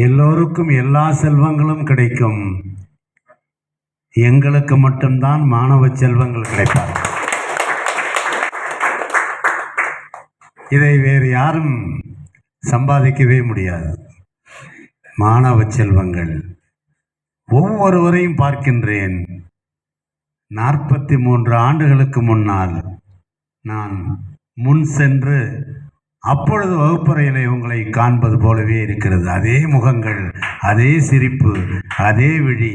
எல்லோருக்கும் எல்லா செல்வங்களும் கிடைக்கும், எங்களுக்கு மட்டும்தான் மாணவ செல்வங்கள் கிடைப்பார். இதை வேறு யாரும் சம்பாதிக்கவே முடியாது. மாணவ செல்வங்கள் ஒவ்வொருவரையும் பார்க்கின்றேன். 43 ஆண்டுகளுக்கு முன்னால் நான் முன் சென்று அப்பொழுது வகுப்பறையிலே உங்களை காண்பது போலவே இருக்கிறது. அதே முகங்கள், அதே சிரிப்பு, அதே விழி.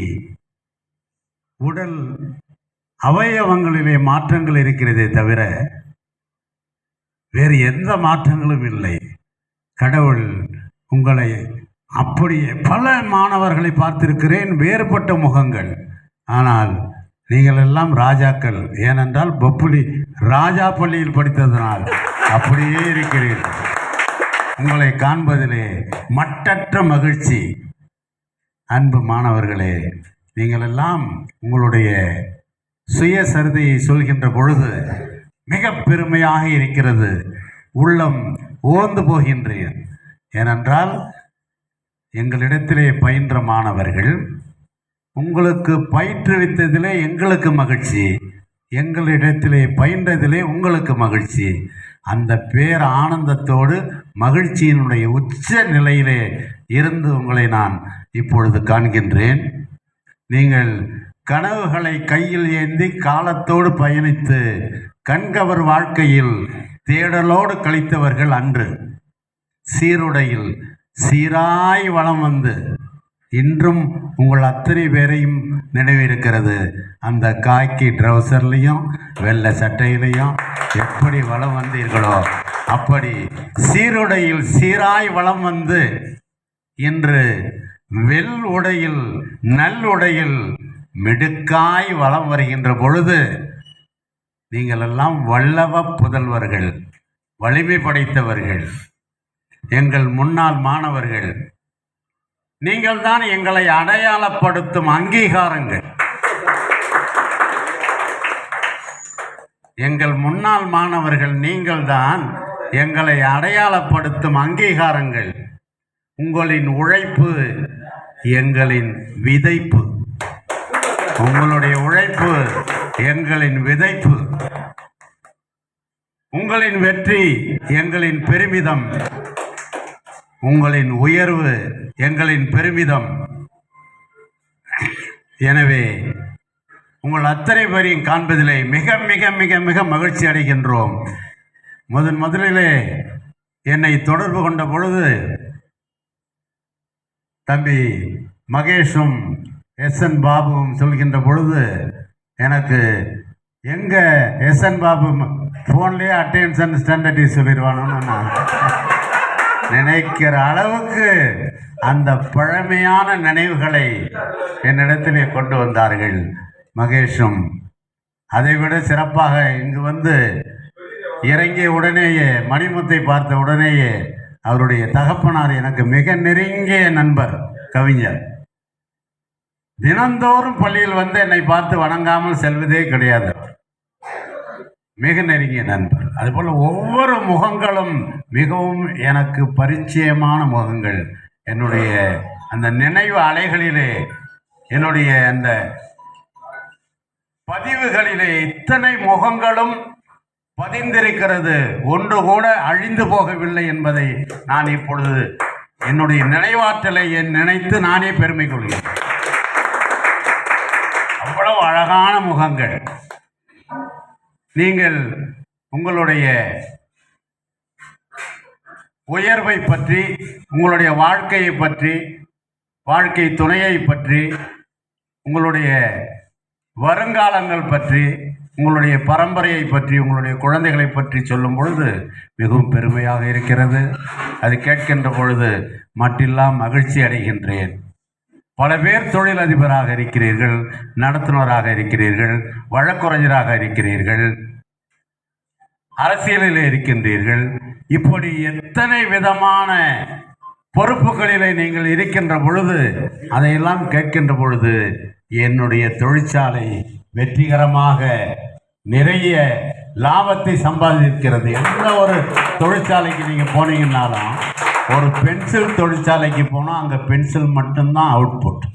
உடல் அவயவங்களிலே மாற்றங்கள் இருக்கிறதே தவிர வேறு எந்த மாற்றங்களும் இல்லை. கடவுள் உங்களை அப்படியே பல மாணவர்களை பார்த்திருக்கிறேன், வேறுபட்ட முகங்கள். ஆனால் நீங்கள் எல்லாம் ராஜாக்கள். ஏனென்றால் பொப்புளி ராஜா பள்ளியில் படித்ததனால் அப்படியே இருக்கிறீர்கள். உங்களை காண்பதிலே மட்டற்ற மகிழ்ச்சி. அன்பு மாணவர்களே, நீங்கள் எல்லாம் உங்களுடைய சுயசரிதையை சொல்கின்ற பொழுது மிக பெருமையாக இருக்கிறது. உள்ளம் ஓர்ந்து போகின்றேன். ஏனென்றால் எங்களிடத்திலே பயின்ற மாணவர்கள் உங்களுக்கு பயிற்றுவித்ததிலே எங்களுக்கு மகிழ்ச்சி, எங்களிடத்திலே பயின்றதிலே உங்களுக்கு மகிழ்ச்சி. அந்த பேர் ஆனந்தத்தோடு மகிழ்ச்சியினுடைய உச்ச நிலையிலே இருந்து உங்களை நான் இப்பொழுது காண்கின்றேன். நீங்கள் கனவுகளை கையில் ஏந்தி காலத்தோடு பயணித்து கண்கவர் வாழ்க்கையில் தேடலோடு கழித்தவர்கள் அன்று. சீருடையில் சீராய் வளம் வந்து இன்றும் உங்கள் அத்தனை பேரையும் நினைவிருக்கிறது. அந்த காக்கி ட்ரௌசர்லையும் வெள்ளை சட்டையிலையும் எப்படி வளம் வந்தீர்களோ அப்படி சீருடையில் சீராய் வளம் வந்து இன்று வெள் உடையில் நல்லுடையில் மிடுக்காய் வளம் வருகின்ற பொழுது நீங்கள் எல்லாம் வல்லவ புதல்வர்கள், வலிமை படைத்தவர்கள், எங்கள் முன்னாள் மாணவர்கள். நீங்கள் தான் எங்களை அடையாளப்படுத்தும் அங்கீகாரங்கள். எங்கள் முன்னாள் மாணவர்கள் நீங்கள் தான் எங்களை அடையாளப்படுத்தும் அங்கீகாரங்கள். உங்களின் உழைப்பு எங்களின் விதைப்பு. உங்களுடைய உழைப்பு எங்களின் விதைப்பு. உங்களின் வெற்றி எங்களின் பெருமிதம். உங்களின் உயர்வு எங்களின் பெருமிதம். எனவே உங்கள் அத்தனை பேரையும் காண்பதிலே மிக மிக மிக மிக மகிழ்ச்சி அடைகின்றோம். முதலிலே என்னை தொடர்பு கொண்ட பொழுது தம்பி மகேஷும் எஸ்என் பாபுவும் சொல்கின்ற பொழுது எனக்கு எங்க எஸ்என் பாபு ஃபோன்லேயே அட்டென்ஷன் ஸ்டாண்டர்டி சொல்லிடுவானோன்னு நான் நினைக்கிற அளவுக்கு அந்த பழமையான நினைவுகளை என்னிடத்திலே கொண்டு வந்தார்கள் மகேஷும். அதைவிட சிறப்பாக இங்கு வந்து இறங்கிய உடனேயே மணிமுத்தை பார்த்த உடனேயே அவருடைய தகப்பனார் எனக்கு மிக நெருங்கிய நண்பர், கவிஞர். தினந்தோறும் பள்ளியில் வந்து என்னை பார்த்து வணங்காமல் செல்வதே கிடையாது. மிக நெருங்கிய நண்பர். அதுபோல் ஒவ்வொரு முகங்களும் மிகவும் எனக்கு பரிச்சயமான முகங்கள். என்னுடைய அந்த நினைவு அலைகளிலே, என்னுடைய அந்த பதிவுகளிலே இத்தனை முகங்களும் பதிந்திருக்கிறது. ஒன்று கூட அழிந்து போகவில்லை என்பதை நான் இப்பொழுது என்னுடைய நினைவாற்றலை நினைத்து நானே பெருமை கொள்கிறேன். அவ்வளவு அழகான முகங்கள். நீங்கள் உங்களுடைய உயர்வை பற்றி, உங்களுடைய வாழ்க்கையை பற்றி, வாழ்க்கை துணையை பற்றி, உங்களுடைய வருங்காலங்கள் பற்றி, உங்களுடைய பரம்பரையை பற்றி, உங்களுடைய குழந்தைகளை பற்றி சொல்லும் பொழுது மிகவும் பெருமையாக இருக்கிறது. அது கேட்கின்ற பொழுது மட்டில்லா மகிழ்ச்சி அடைகின்றேன். பல பேர் தொழிலதிபராக இருக்கிறீர்கள், நடத்துனராக இருக்கிறீர்கள், வழக்குரைஞராக இருக்கிறீர்கள், அரசியலில் இருக்கின்றீர்கள். இப்படி எத்தனை விதமான பொறுப்புகளிலே நீங்கள் இருக்கின்ற பொழுது, அதையெல்லாம் கேட்கின்ற பொழுது என்னுடைய தொழிற்சாலை வெற்றிகரமாக நிறைய லாபத்தை சம்பாதிக்கிறது. எந்த ஒரு தொழிற்சாலைக்கு நீங்கள் போனீங்கன்னாலும் ஒரு பென்சில் தொழிற்சாலைக்கு போனால் அங்கே பென்சில் மட்டும்தான் அவுட்புட்,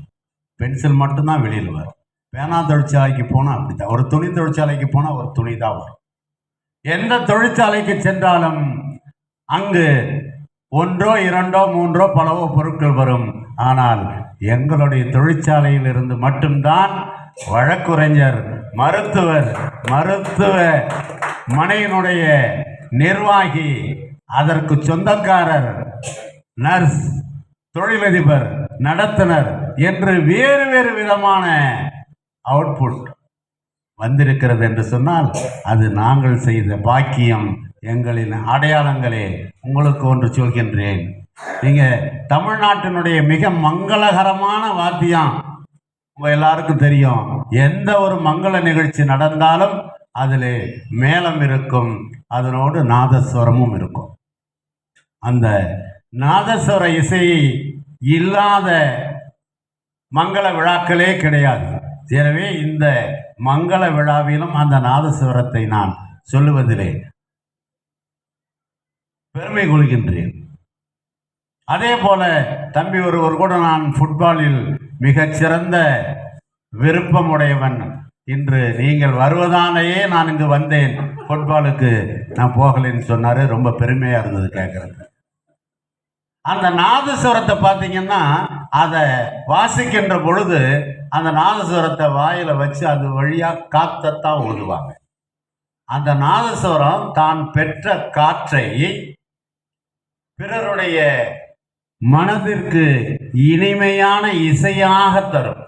பென்சில் மட்டும்தான் வெளியில் வரும். பேனா தொழிற்சாலைக்கு போனால் அப்படி தான். ஒரு துணி தொழிற்சாலைக்கு போனால் ஒரு துணி தான் வரும். எந்த தொழிற்சாலைக்கு சென்றாலும் அங்கு ஒன்றோ இரண்டோ மூன்றோ பலவோ பொருட்கள் வரும். ஆனால் எங்களுடைய தொழிற்சாலையில் இருந்து மட்டும்தான் வழக்குரைஞர், மருத்துவர், மருத்துவ மனையினுடைய நிர்வாகி, அதற்கு சொந்தக்காரர், நர்ஸ், தொழிலதிபர், நடத்துனர் என்று வேறு வேறு விதமான அவுட்புட் வந்திருக்கிறது என்று சொன்னால் அது நாங்கள் செய்த பாக்கியம், எங்களின் அடையாளங்களே. உங்களுக்கு ஒன்று சொல்கின்றேன், நீங்கள் தமிழ்நாட்டினுடைய மிக மங்களகரமான வாத்தியம் உங்கள் எல்லாருக்கும் தெரியும். எந்த ஒரு மங்கள நிகழ்ச்சி நடந்தாலும் அதில் மேளம் இருக்கும், அதனோடு நாதஸ்வரமும் இருக்கும். அந்த நாதஸ்வர இசை இல்லாத மங்கள விழாக்களே கிடையாது. எனவே இந்த மங்கள விழாவிலும் அந்த நாதஸ்வரத்தை நான் சொல்லுவதிலே பெருமை கொள்கின்றேன். அதே போல தம்பி ஒருவர் கூட, நான் ஃபுட்பாலில் மிகச்சிறந்த விருப்பமுடையவன், இன்று நீங்கள் வருவதாலேயே நான் இங்கு வந்தேன், ஃபுட்பாலுக்கு நான் போகலைன்னு சொன்னார். ரொம்ப பெருமையாக இருந்தது கேட்குறது. அந்த நாதஸ்வரத்தை பார்த்தீங்கன்னா அதை வாசிக்கின்ற பொழுது அந்த நாதஸ்வரத்தை வாயில் வச்சு அது வழியாக காத்தத்தான் ஊதுவாங்க. அந்த நாதஸ்வரம் தான் பெற்ற காற்றை பிறருடைய மனதிற்கு இனிமையான இசையாக தரும்.